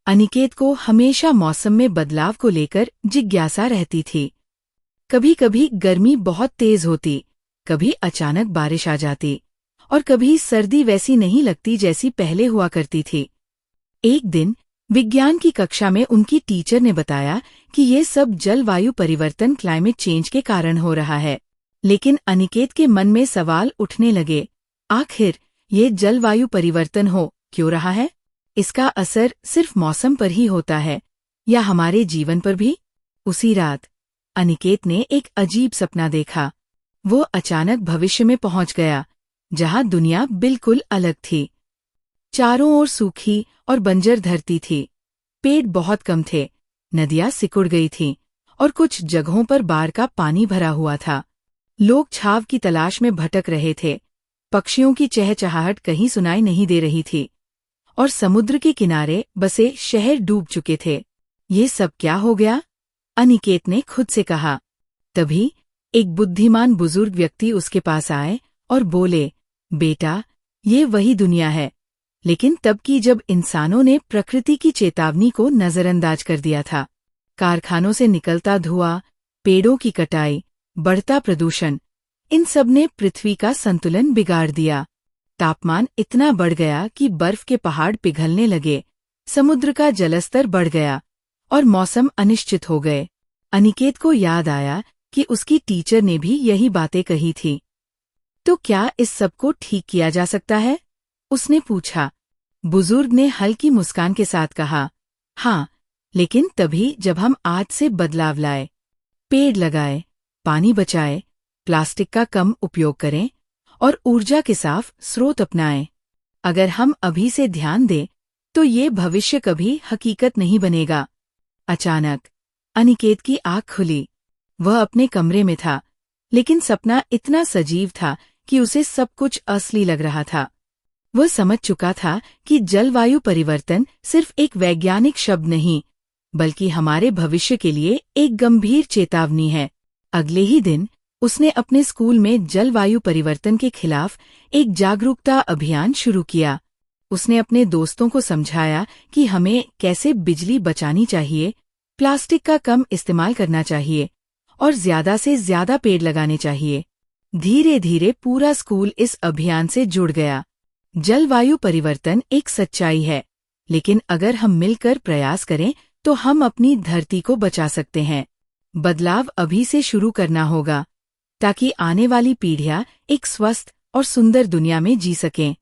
अनिकेत को हमेशा मौसम में बदलाव को लेकर जिज्ञासा रहती थी। कभी कभी गर्मी बहुत तेज होती, कभी अचानक बारिश आ जाती और कभी सर्दी वैसी नहीं लगती जैसी पहले हुआ करती थी। एक दिन विज्ञान की कक्षा में उनकी टीचर ने बताया कि ये सब जलवायु परिवर्तन क्लाइमेट चेंज के कारण हो रहा है। लेकिन अनिकेत के मन में सवाल उठने लगे, आखिर ये जलवायु परिवर्तन हो क्यों रहा है? इसका असर सिर्फ मौसम पर ही होता है या हमारे जीवन पर भी? उसी रात अनिकेत ने एक अजीब सपना देखा। वो अचानक भविष्य में पहुंच गया, जहां दुनिया बिल्कुल अलग थी। चारों ओर सूखी और बंजर धरती थी। पेड़ बहुत कम थे, नदियां सिकुड़ गई थीं और कुछ जगहों पर बाढ़ का पानी भरा हुआ था। लोग छाव की तलाश में भटक रहे थे। पक्षियों की चहचहाहट कहीं सुनाई नहीं दे रही थी और समुद्र के किनारे बसे शहर डूब चुके थे। ये सब क्या हो गया? अनिकेत ने खुद से कहा। तभी एक बुद्धिमान बुजुर्ग व्यक्ति उसके पास आए और बोले, बेटा, ये वही दुनिया है, लेकिन तब की जब इंसानों ने प्रकृति की चेतावनी को नजरअंदाज कर दिया था। कारखानों से निकलता धुआं, पेड़ों की कटाई, बढ़ता प्रदूषण, इन सब ने पृथ्वी का संतुलन बिगाड़ दिया। तापमान इतना बढ़ गया कि बर्फ के पहाड़ पिघलने लगे, समुद्र का जलस्तर बढ़ गया और मौसम अनिश्चित हो गए। अनिकेत को याद आया कि उसकी टीचर ने भी यही बातें कही थी। तो क्या इस सब को ठीक किया जा सकता है? उसने पूछा। बुजुर्ग ने हल्की मुस्कान के साथ कहा, हाँ, लेकिन तभी जब हम आज से बदलाव लाए, पेड़ लगाए, पानी बचाए, प्लास्टिक का कम उपयोग करें और ऊर्जा के साफ स्रोत अपनाएं। अगर हम अभी से ध्यान दें तो ये भविष्य कभी हकीकत नहीं बनेगा। अचानक अनिकेत की आँख खुली। वह अपने कमरे में था, लेकिन सपना इतना सजीव था कि उसे सब कुछ असली लग रहा था। वह समझ चुका था कि जलवायु परिवर्तन सिर्फ एक वैज्ञानिक शब्द नहीं, बल्कि हमारे भविष्य के लिए एक गंभीर चेतावनी है। अगले ही दिन उसने अपने स्कूल में जलवायु परिवर्तन के खिलाफ एक जागरूकता अभियान शुरू किया। उसने अपने दोस्तों को समझाया कि हमें कैसे बिजली बचानी चाहिए, प्लास्टिक का कम इस्तेमाल करना चाहिए और ज्यादा से ज्यादा पेड़ लगाने चाहिए। धीरे धीरे पूरा स्कूल इस अभियान से जुड़ गया। जलवायु परिवर्तन एक सच्चाई है, लेकिन अगर हम मिलकर प्रयास करें तो हम अपनी धरती को बचा सकते हैं। बदलाव अभी से शुरू करना होगा, ताकि आने वाली पीढ़ियां एक स्वस्थ और सुंदर दुनिया में जी सकें।